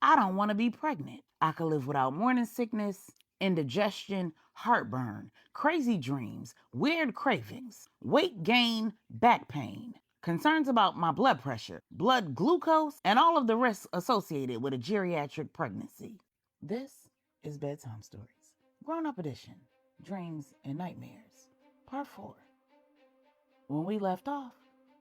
I don't want to be pregnant. I could live without morning sickness, indigestion, heartburn, crazy dreams, weird cravings, weight gain, back pain, concerns about my blood pressure, blood glucose, and all of the risks associated with a geriatric pregnancy. This is Bedtime Stories, Grown-Up Edition, Dreams and Nightmares, Part 4. When we left off,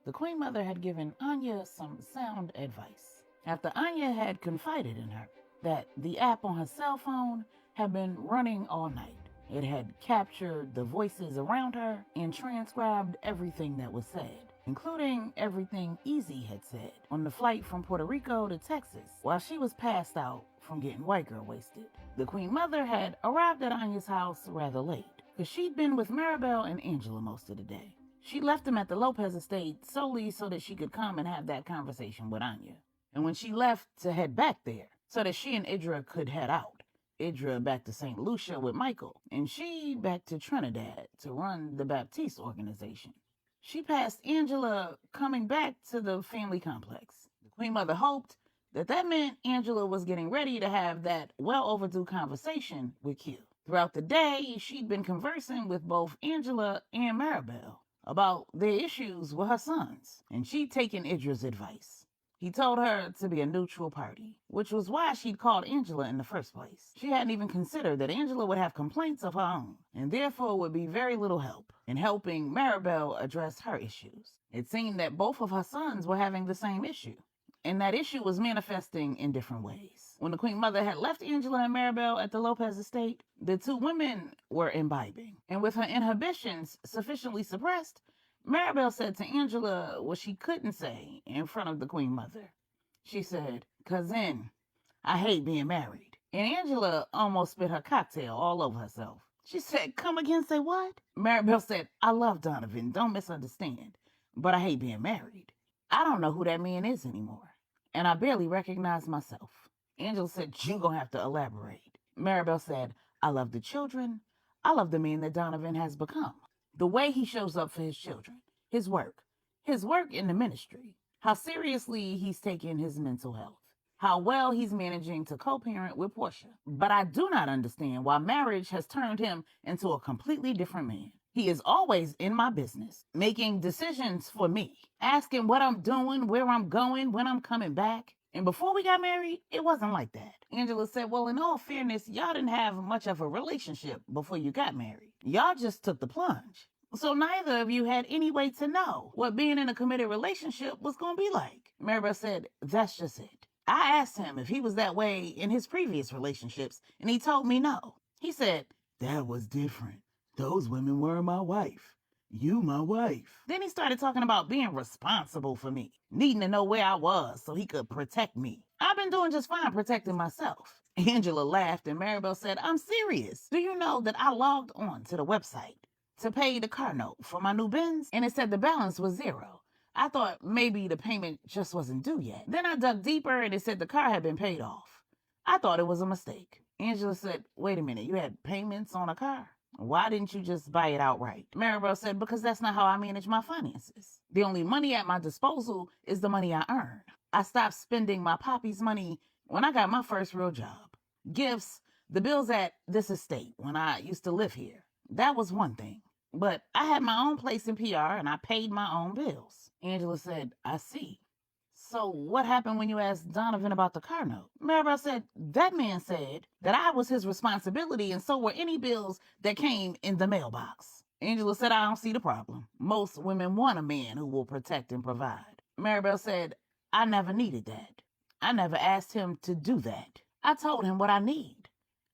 the Queen Mother had given Anya some sound advice. After Anya had confided in her that the app on her cell phone had been running all night. It had captured the voices around her and transcribed everything that was said, including everything Easy had said on the flight from Puerto Rico to Texas while she was passed out from getting white girl wasted. The Queen Mother had arrived at Anya's house rather late because she'd been with Maribel and Angela most of the day. She left them at the Lopez estate solely so that she could come and have that conversation with Anya. And when she left to head back there, so that she and Idra could head out. Idra back to St. Lucia with Michael, and she back to Trinidad to run the Baptiste organization. She passed Angela coming back to the family complex. The Queen Mother hoped that meant Angela was getting ready to have that well-overdue conversation with Q. Throughout the day, she'd been conversing with both Angela and Maribel about their issues with her sons, and she'd taken Idra's advice. He told her to be a neutral party, which was why she'd called Angela in the first place. She hadn't even considered that Angela would have complaints of her own, and therefore would be very little help in helping Maribel address her issues. It seemed that both of her sons were having the same issue, and that issue was manifesting in different ways. When the Queen Mother had left Angela and Maribel at the Lopez estate, the two women were imbibing, and with her inhibitions sufficiently suppressed, Maribel said to Angela what she couldn't say in front of the Queen Mother. She said, "Cousin, I hate being married." And Angela almost spit her cocktail all over herself. She said, "Come again, say what?" Maribel said, "I love Donovan, don't misunderstand, but I hate being married. I don't know who that man is anymore, and I barely recognize myself." Angela said, "You gonna have to elaborate." Maribel said, "I love the children. I love the man that Donovan has become. The way he shows up for his children, his work in the ministry, how seriously he's taking his mental health, how well he's managing to co-parent with Portia. But I do not understand why marriage has turned him into a completely different man. He is always in my business, making decisions for me, asking what I'm doing, where I'm going, when I'm coming back. And before we got married, it wasn't like that." Angela said, "Well, in all fairness, y'all didn't have much of a relationship before you got married. Y'all just took the plunge. So neither of you had any way to know what being in a committed relationship was going to be like." Maribel said, "That's just it. I asked him if he was that way in his previous relationships, and he told me no. He said, 'That was different. Those women were my wife. You my wife.' Then he started talking about being responsible for me, needing to know where I was so he could protect me. I've been doing just fine protecting myself." Angela laughed, and Maribel said, "I'm serious. Do you know that I logged on to the website to pay the car note for my new Benz, and it said the balance was zero. I thought maybe the payment just wasn't due yet. Then I dug deeper, and it said the car had been paid off. I thought it was a mistake." Angela said, "Wait a minute, you had payments on a car? Why didn't you just buy it outright?" Maribel said, "Because that's not how I manage my finances. The only money at my disposal is the money I earn. I stopped spending my poppy's money when I got my first real job. Gifts, the bills at this estate when I used to live here. That was one thing. But I had my own place in PR and I paid my own bills." Angela said, "I see. So what happened when you asked Donovan about the car note?" Maribel said, "That man said that I was his responsibility and so were any bills that came in the mailbox." Angela said, "I don't see the problem. Most women want a man who will protect and provide." Maribel said, "I never needed that. I never asked him to do that. I told him what I need.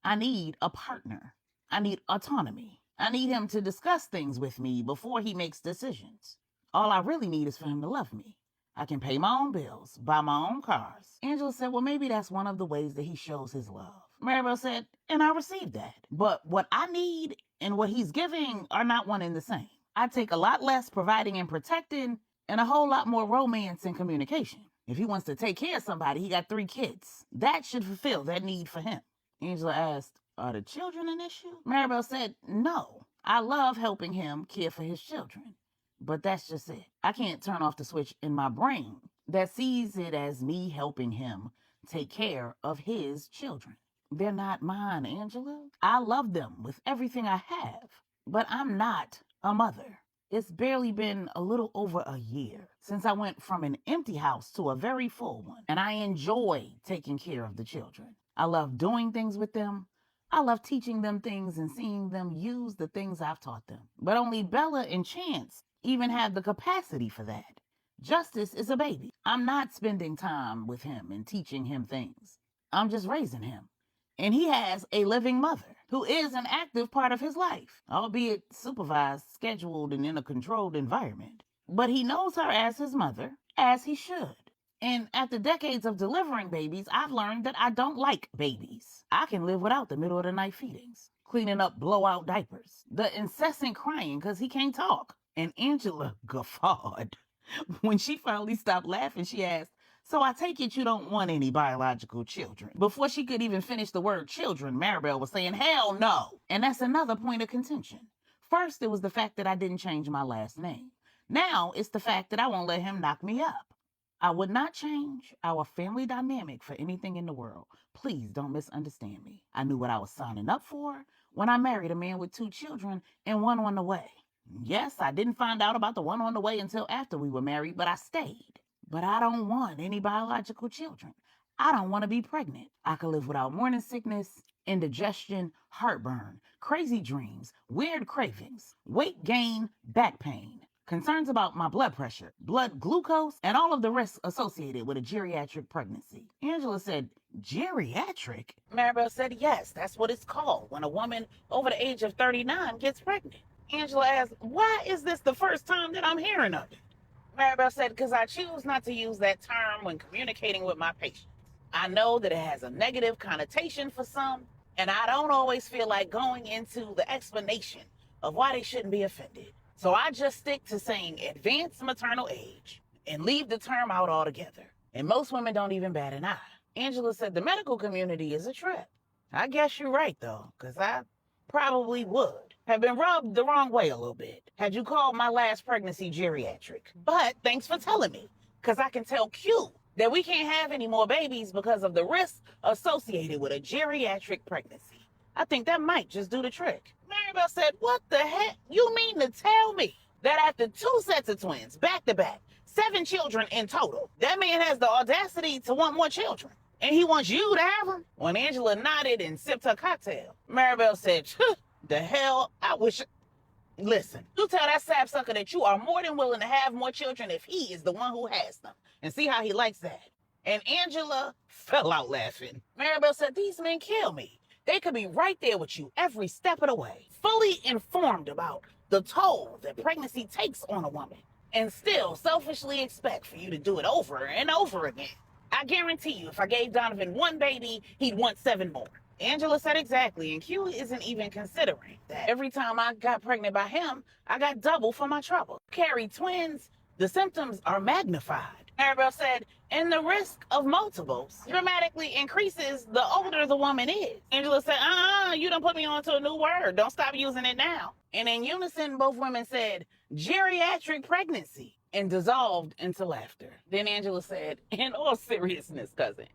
I need a partner. I need autonomy. I need him to discuss things with me before he makes decisions. All I really need is for him to love me. I can pay my own bills, buy my own cars." Angela said, "Well, maybe that's one of the ways that he shows his love." Maribel said, "And I received that. But what I need and what he's giving are not one and the same. I take a lot less providing and protecting and a whole lot more romance and communication. If he wants to take care of somebody, he got 3 kids. That should fulfill that need for him." Angela asked, "Are the children an issue?" Maribel said, "No. I love helping him care for his children. But that's just it. I can't turn off the switch in my brain that sees it as me helping him take care of his children. They're not mine, Angela. I love them with everything I have, but I'm not a mother. It's barely been a little over a year since I went from an empty house to a very full one, and I enjoy taking care of the children. I love doing things with them. I love teaching them things and seeing them use the things I've taught them. But only Bella and Chance even have the capacity for that. Justice is a baby. I'm not spending time with him and teaching him things. I'm just raising him. And he has a living mother who is an active part of his life, albeit supervised, scheduled, and in a controlled environment. But he knows her as his mother, as he should. And after decades of delivering babies, I've learned that I don't like babies. I can live without the middle of the night feedings, cleaning up blowout diapers, the incessant crying because he can't talk. And Angela guffawed. When she finally stopped laughing, she asked, "So I take it you don't want any biological children?" Before she could even finish the word children, Maribel was saying, "Hell no." And that's another point of contention. First, it was the fact that I didn't change my last name. Now, it's the fact that I won't let him knock me up. I would not change our family dynamic for anything in the world. Please don't misunderstand me. I knew what I was signing up for when I married a man with 2 children and one on the way. Yes, I didn't find out about the one on the way until after we were married, but I stayed. But I don't want any biological children. I don't want to be pregnant. I could live without morning sickness, indigestion, heartburn, crazy dreams, weird cravings, weight gain, back pain, concerns about my blood pressure, blood glucose, and all of the risks associated with a geriatric pregnancy. Angela said, "Geriatric?" Maribel said, "Yes, that's what it's called when a woman over the age of 39 gets pregnant." Angela asked, "Why is this the first time that I'm hearing of it?" Maribel said, "Because I choose not to use that term when communicating with my patients. I know that it has a negative connotation for some, and I don't always feel like going into the explanation of why they shouldn't be offended. So I just stick to saying advanced maternal age and leave the term out altogether. And most women don't even bat an eye." Angela said, "The medical community is a trip." I guess you're right, though, because I probably would have been rubbed the wrong way a little bit had you called my last pregnancy geriatric. But thanks for telling me, because I can tell Q that we can't have any more babies because of the risks associated with a geriatric pregnancy. I think that might just do the trick." Maribel said, "What the heck? You mean to tell me that after 2 sets of twins, back to back, 7 children in total, that man has the audacity to want more children? And he wants you to have them?" When Angela nodded and sipped her cocktail, Maribel said, "The hell, I wish..." Listen, you tell that sapsucker that you are more than willing to have more children if he is the one who has them, and see how he likes that." And Angela fell out laughing. Maribel said, "These men kill me. They could be right there with you every step of the way, fully informed about the toll that pregnancy takes on a woman, and still selfishly expect for you to do it over and over again. I guarantee you, if I gave Donovan 1 baby, he'd want 7 more." Angela said, "Exactly, and Q isn't even considering that every time I got pregnant by him, I got double for my trouble. Carry twins, the symptoms are magnified." Maribel said, "And the risk of multiples dramatically increases the older the woman is." Angela said, "You done put me onto a new word. Don't stop using it now." And in unison, both women said, "Geriatric pregnancy," and dissolved into laughter. Then Angela said, "In all seriousness, cousin,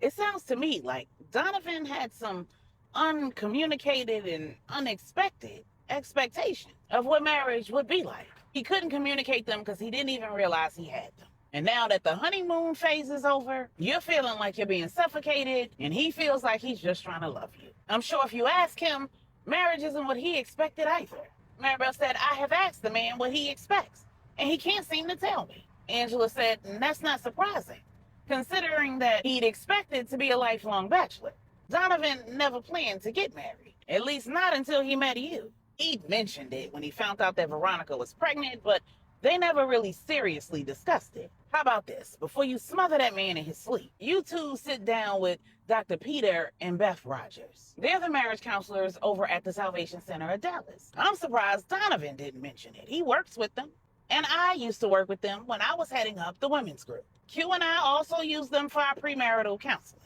it sounds to me like Donovan had some uncommunicated and unexpected expectation of what marriage would be like. He couldn't communicate them because he didn't even realize he had them. And now that the honeymoon phase is over, you're feeling like you're being suffocated, and he feels like he's just trying to love you. I'm sure if you ask him, marriage isn't what he expected either." Maribel said, "I have asked the man what he expects, and he can't seem to tell me." Angela said, "That's not surprising, considering that he'd expected to be a lifelong bachelor. Donovan never planned to get married, at least not until he met you. He'd mentioned it when he found out that Veronica was pregnant, but they never really seriously discussed it. How about this? Before you smother that man in his sleep, you two sit down with Dr. Peter and Beth Rogers. They're the marriage counselors over at the Salvation Center of Dallas. I'm surprised Donovan didn't mention it. He works with them. And I used to work with them when I was heading up the women's group. Q and I also use them for our premarital counseling.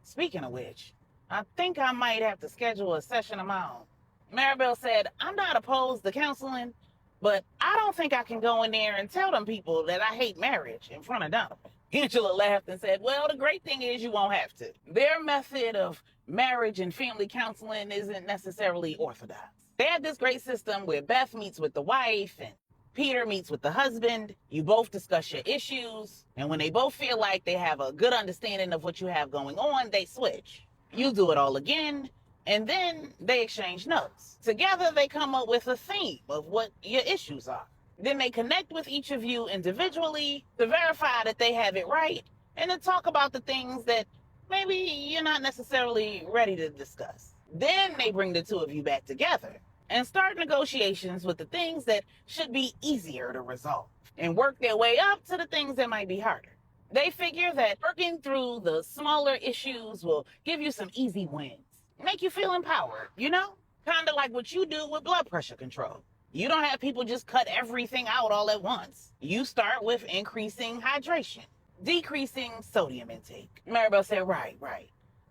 Speaking of which, I think I might have to schedule a session of my own." Maribel said, "I'm not opposed to counseling, but I don't think I can go in there and tell them people that I hate marriage in front of Donovan. Angela laughed and said, well, the great thing is you won't have to. Their method of marriage and family counseling isn't necessarily orthodox. They had this great system where Beth meets with the wife and Peter meets with the husband. You both discuss your issues. And when they both feel like they have a good understanding of what you have going on, they switch. You do it all again. And then they exchange notes. Together, they come up with a theme of what your issues are. Then they connect with each of you individually to verify that they have it right and to talk about the things that maybe you're not necessarily ready to discuss. Then they bring the two of you back together and start negotiations with the things that should be easier to resolve and work their way up to the things that might be harder. They figure that working through the smaller issues will give you some easy wins, make you feel empowered, kind of like what you do with blood pressure control. You don't have people just cut everything out all at once. You start with increasing hydration, decreasing sodium intake. Maribel said, right.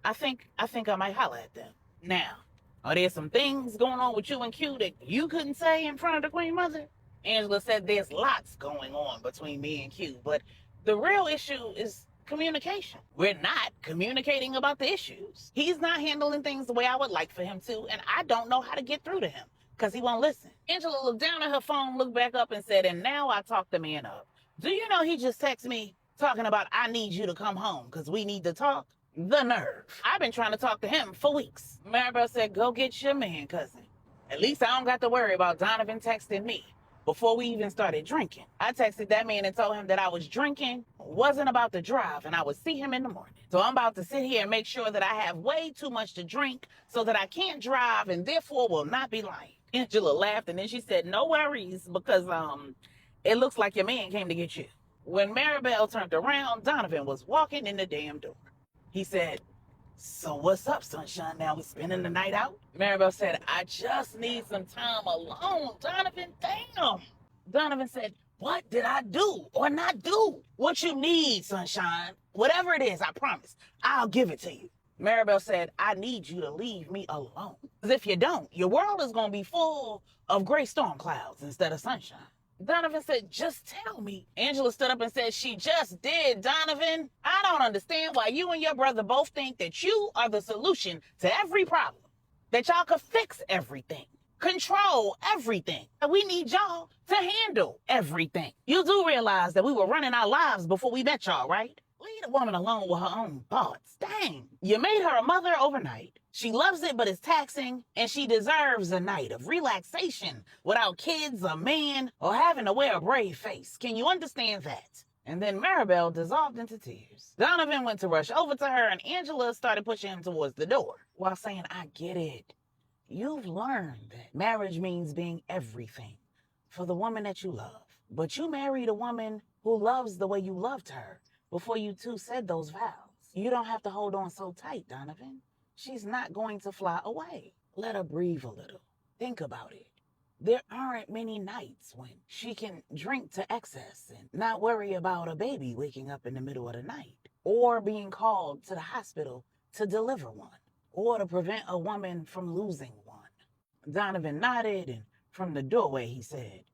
I think I might holler at them. Now, are there some things going on with you and Q that you couldn't say in front of the Queen Mother? Angela said, there's lots going on between me and Q, but the real issue is communication. We're not communicating about the issues. He's not handling things the way I would like for him to, and I don't know how to get through to him because he won't listen. Angela looked down at her phone, looked back up and said, and now I talked the man up. Do you know he just texted me talking about I need you to come home because we need to talk? The nerve. I've been trying to talk to him for weeks. Maribel said, go get your man, cousin. At least I don't got to worry about Donovan texting me before we even started drinking. I texted that man and told him that I was drinking, wasn't about to drive, and I would see him in the morning. So I'm about to sit here and make sure that I have way too much to drink so that I can't drive and therefore will not be lying. Angela laughed and then she said, no worries, because it looks like your man came to get you. When Maribel turned around, Donovan was walking in the damn door. He said, so what's up, sunshine? Now we spending the night out? Maribel said, I just need some time alone, Donovan. Damn. Donovan said, what did I do or not do? What you need, sunshine. Whatever it is, I promise, I'll give it to you. Maribel said, I need you to leave me alone. Because if you don't, your world is going to be full of gray storm clouds instead of sunshine. Donovan said, just tell me. Angela stood up and said, she just did, Donovan. I don't understand why you and your brother both think that you are the solution to every problem. That y'all could fix everything, control everything. We need y'all to handle everything. You do realize that we were running our lives before we met y'all, right? Leave a woman alone with her own thoughts. Dang. You made her a mother overnight. She loves it, but it's taxing, and she deserves a night of relaxation without kids, a man, or having to wear a brave face. Can you understand that? And then Maribel dissolved into tears. Donovan went to rush over to her, and Angela started pushing him towards the door while saying, I get it. You've learned that marriage means being everything for the woman that you love. But you married a woman who loves the way you loved her before you two said those vows. You don't have to hold on so tight, Donovan. She's not going to fly away. Let her breathe a little. Think about it. There aren't many nights when she can drink to excess and not worry about a baby waking up in the middle of the night, or being called to the hospital to deliver one, or to prevent a woman from losing one. Donovan nodded, and from the doorway he said,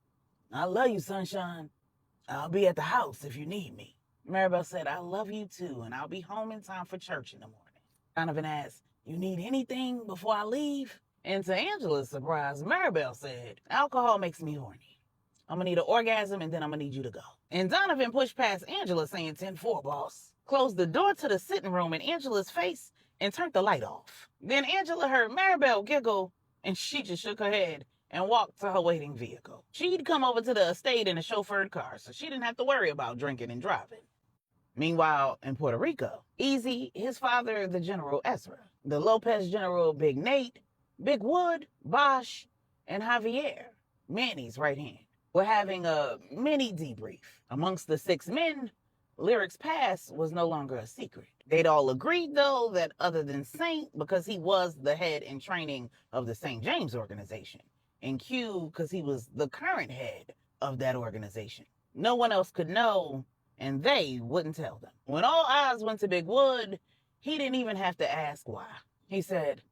I love you, sunshine. I'll be at the house if you need me. Maribel said, I love you too, and I'll be home in time for church in the morning. Donovan asked, you need anything before I leave? And to Angela's surprise, Maribel said, alcohol makes me horny. I'm gonna need an orgasm and then I'm gonna need you to go. And Donovan pushed past Angela saying 10-4, boss. Closed the door to the sitting room in Angela's face and turned the light off. Then Angela heard Maribel giggle and she just shook her head and walked to her waiting vehicle. She'd come over to the estate in a chauffeured car, so she didn't have to worry about drinking and driving. Meanwhile, in Puerto Rico, Easy, his father, the General Ezra, the Lopez General, Big Nate, Big Wood, Bosch, and Javier, Manny's right hand, were having a mini debrief. Amongst the 6 men, Lyric's past was no longer a secret. They'd all agreed, though, that other than Saint, because he was the head in training of the St. James organization, and Q, because he was the current head of that organization, no one else could know, and they wouldn't tell them. When all eyes went to Big Wood, he didn't even have to ask why. He said,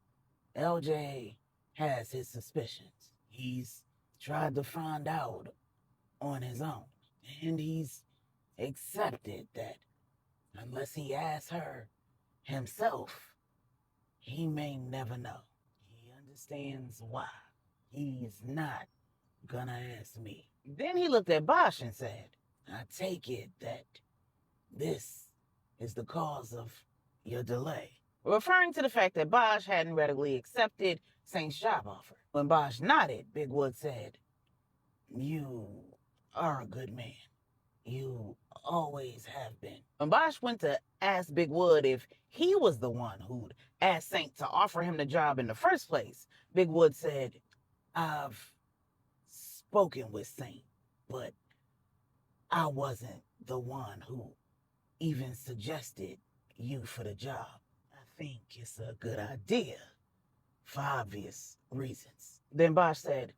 LJ has his suspicions. He's tried to find out on his own, and he's accepted that Unless he asks her himself, he may never know. He understands why. He's not gonna ask me. Then he looked at Bosch and said, I take it that this is the cause of your delay. Referring to the fact that Bosch hadn't readily accepted Saint's job offer. When Bosch nodded, Big Wood said, You are a good man. You always have been. When Bosch went to ask Big Wood if he was the one who'd asked Saint to offer him the job in the first place, Big Wood said, I've spoken with Saint, but I wasn't the one who even suggested you for the job. I think it's a good idea for obvious reasons. Then Bosch said,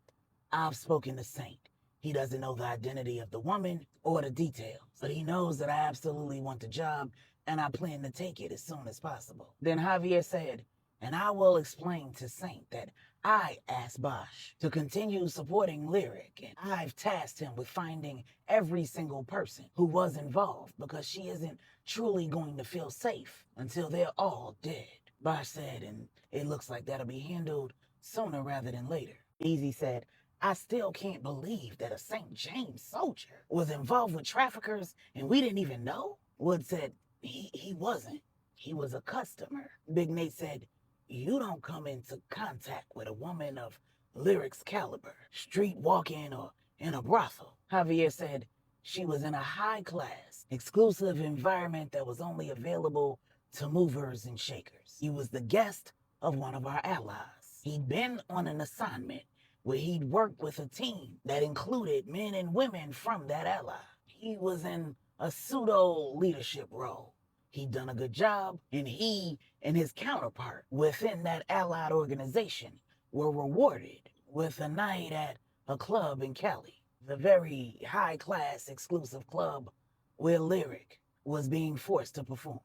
I've spoken to Saint. He doesn't know the identity of the woman or the details, but he knows that I absolutely want the job and I plan to take it as soon as possible. Then Javier said, and I will explain to Saint that I asked Bosch to continue supporting Lyric, and I've tasked him with finding every single person who was involved because she isn't truly going to feel safe until they're all dead. Bosch said, and it looks like that'll be handled sooner rather than later. Easy said, I still can't believe that a St. James soldier was involved with traffickers and we didn't even know. Wood said, he wasn't. He was a customer. Big Nate said, you don't come into contact with a woman of Lyric's caliber, street walking or in a brothel. Javier said, she was in a high-class, exclusive environment that was only available to movers and shakers. He was the guest of one of our allies. He'd been on an assignment where he'd worked with a team that included men and women from that ally. He was in a pseudo-leadership role. He'd done a good job, and he and his counterpart within that allied organization were rewarded with a night at a club in Cali, the very high-class exclusive club where Lyric was being forced to perform.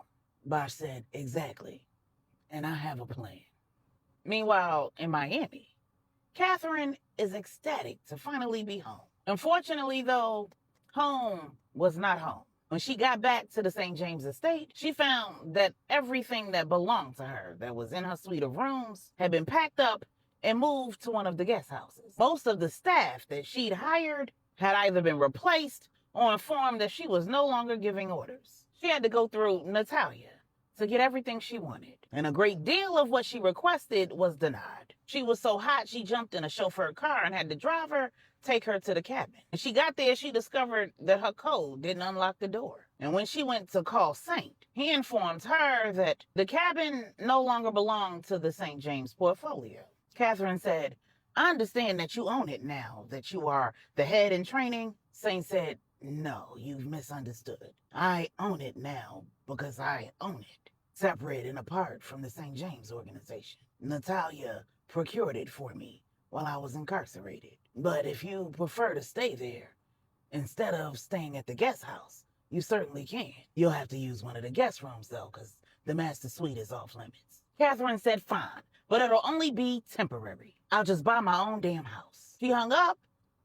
Bosch said, exactly, and I have a plan. Meanwhile, in Miami, Catherine is ecstatic to finally be home. Unfortunately, though, home was not home. When she got back to the St. James estate, she found that everything that belonged to her that was in her suite of rooms had been packed up and moved to one of the guest houses. Most of the staff that she'd hired had either been replaced or informed that she was no longer giving orders. She had to go through Natalia to get everything she wanted, and a great deal of what she requested was denied. She was so hot, she jumped in a chauffeured car and had the driver take her to the cabin. When she got there, she discovered that her code didn't unlock the door. And when she went to call Saint, he informed her that the cabin no longer belonged to the St. James portfolio. Catherine said, I understand that you own it now, that you are the head in training. Saint said, no, you've misunderstood. I own it now because I own it, separate and apart from the St. James organization. Natalia procured it for me while I was incarcerated. But if you prefer to stay there, instead of staying at the guest house, you certainly can. You'll have to use one of the guest rooms, though, because the master suite is off limits. Catherine said, fine, but it'll only be temporary. I'll just buy my own damn house. She hung up,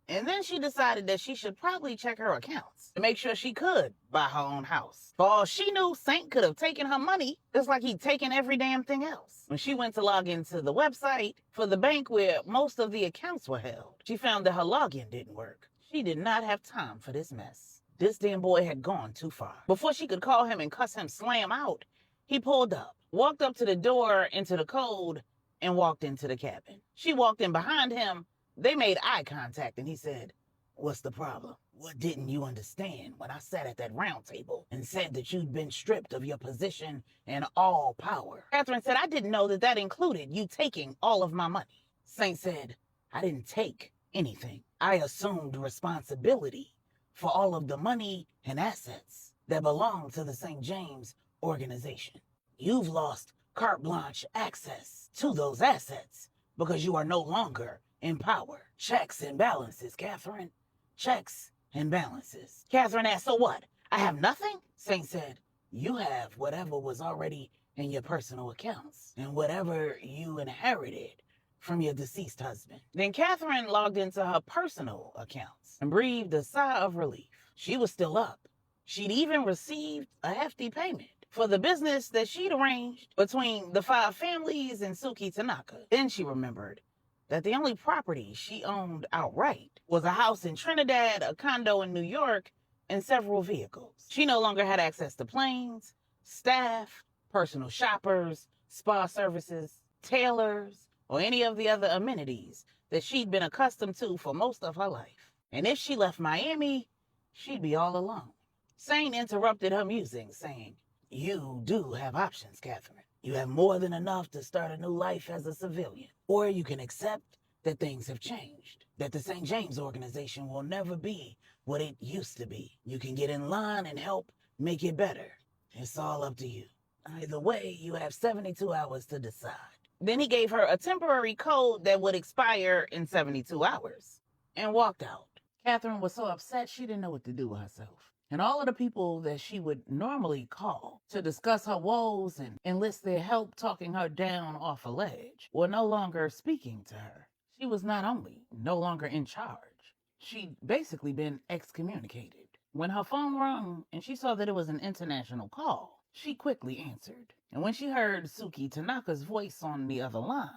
and then she decided that she should probably check her accounts to make sure she could buy her own house. For all she knew, Saint could have taken her money just like he'd taken every damn thing else. When she went to log into the website for the bank where most of the accounts were held, she found that her login didn't work. She did not have time for this mess. This damn boy had gone too far. Before she could call him and cuss him slam out, he pulled up, walked up to the door into the code, and walked into the cabin. She walked in behind him. They made eye contact, and he said, what's the problem? What didn't you understand when I sat at that round table and said that you'd been stripped of your position and all power? Catherine said, I didn't know that that included you taking all of my money. Saint said, I didn't take anything. I assumed responsibility for all of the money and assets that belong to the St. James organization. You've lost carte blanche access to those assets because you are no longer in power. Checks and balances, Catherine. Checks and balances. Catherine asked, so what? I have nothing? Saint said, you have whatever was already in your personal accounts and whatever you inherited from your deceased husband. Then Catherine logged into her personal accounts and breathed a sigh of relief. She was still up, She'd even received a hefty payment for the business that she'd arranged between the Five Families and Suki Tanaka. Then she remembered that the only property she owned outright was a house in Trinidad, a condo in New York, and several vehicles. She no longer had access to planes, staff, personal shoppers, spa services, tailors, or any of the other amenities that she'd been accustomed to for most of her life. And if she left Miami, she'd be all alone. Sane interrupted her musings, saying, "You do have options, Catherine. You have more than enough to start a new life as a civilian. Or you can accept that things have changed, that the St. James organization will never be what it used to be. You can get in line and help make it better. It's all up to you. Either way, you have 72 hours to decide." Then he gave her a temporary code that would expire in 72 hours and walked out. Catherine was so upset she didn't know what to do with herself. And all of the people that she would normally call to discuss her woes and enlist their help talking her down off a ledge were no longer speaking to her. She was not only no longer in charge, she'd basically been excommunicated. When her phone rang and she saw that it was an international call, she quickly answered. And when she heard Suki Tanaka's voice on the other line,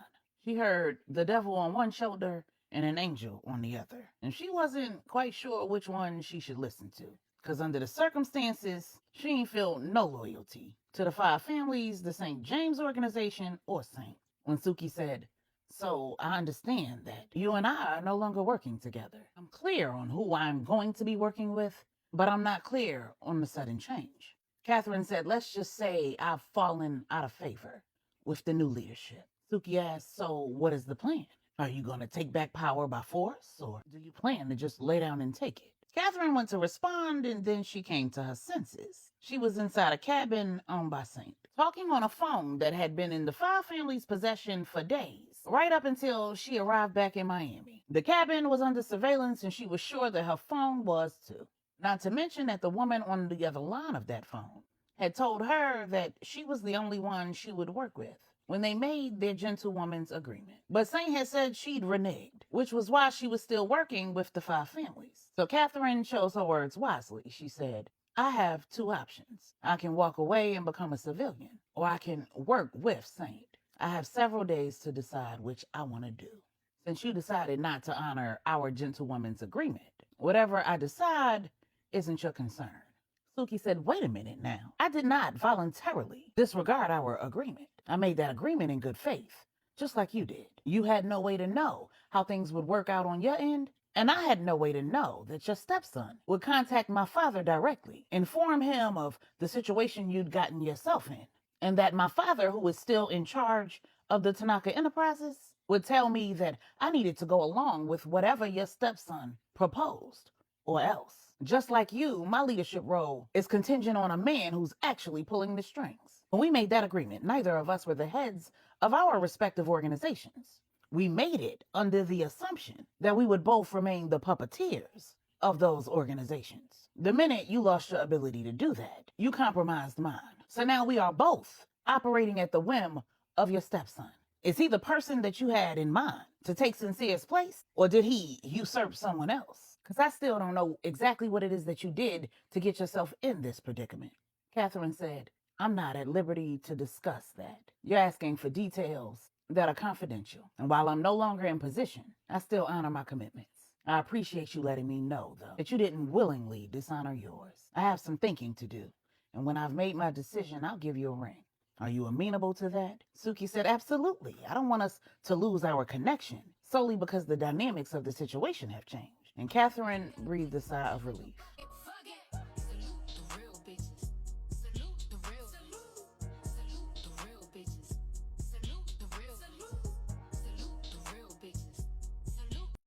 she heard the devil on one shoulder and an angel on the other. And she wasn't quite sure which one she should listen to. Because under the circumstances, she ain't feel no loyalty to the Five Families, the St. James organization, or Saint. When Suki said, "So I understand that you and I are no longer working together. I'm clear on who I'm going to be working with, but I'm not clear on the sudden change." Catherine said, "Let's just say I've fallen out of favor with the new leadership." Suki asked, "So what is the plan? Are you going to take back power by force, or do you plan to just lay down and take it?" Catherine went to respond, and then she came to her senses. She was inside a cabin owned by Saint, talking on a phone that had been in the Five Families' possession for days, right up until she arrived back in Miami. The cabin was under surveillance, and she was sure that her phone was too. Not to mention that the woman on the other line of that phone had told her that she was the only one she would work with when they made their gentlewoman's agreement. But Saint had said she'd reneged, which was why she was still working with the Five Families. So Catherine chose her words wisely. She said, "I have two options. I can walk away and become a civilian, or I can work with Saint. I have several days to decide which I want to do. Since you decided not to honor our gentlewoman's agreement, whatever I decide isn't your concern." Suki said, "Wait a minute now. I did not voluntarily disregard our agreement. I made that agreement in good faith, just like you did. You had no way to know how things would work out on your end, and I had no way to know that your stepson would contact my father directly, inform him of the situation you'd gotten yourself in, and that my father, who is still in charge of the Tanaka Enterprises, would tell me that I needed to go along with whatever your stepson proposed, or else. Just like you, my leadership role is contingent on a man who's actually pulling the strings. When we made that agreement, neither of us were the heads of our respective organizations. We made it under the assumption that we would both remain the puppeteers of those organizations. The minute you lost your ability to do that, you compromised mine. So now we are both operating at the whim of your stepson. Is he the person that you had in mind to take Sincere's place, or did he usurp someone else? Because I still don't know exactly what it is that you did to get yourself in this predicament." Catherine said, "I'm not at liberty to discuss that. You're asking for details that are confidential. And while I'm no longer in position, I still honor my commitments. I appreciate you letting me know, though, that you didn't willingly dishonor yours. I have some thinking to do, and when I've made my decision, I'll give you a ring. Are you amenable to that?" Suki said, "Absolutely. I don't want us to lose our connection solely because the dynamics of the situation have changed." And Catherine breathed a sigh of relief.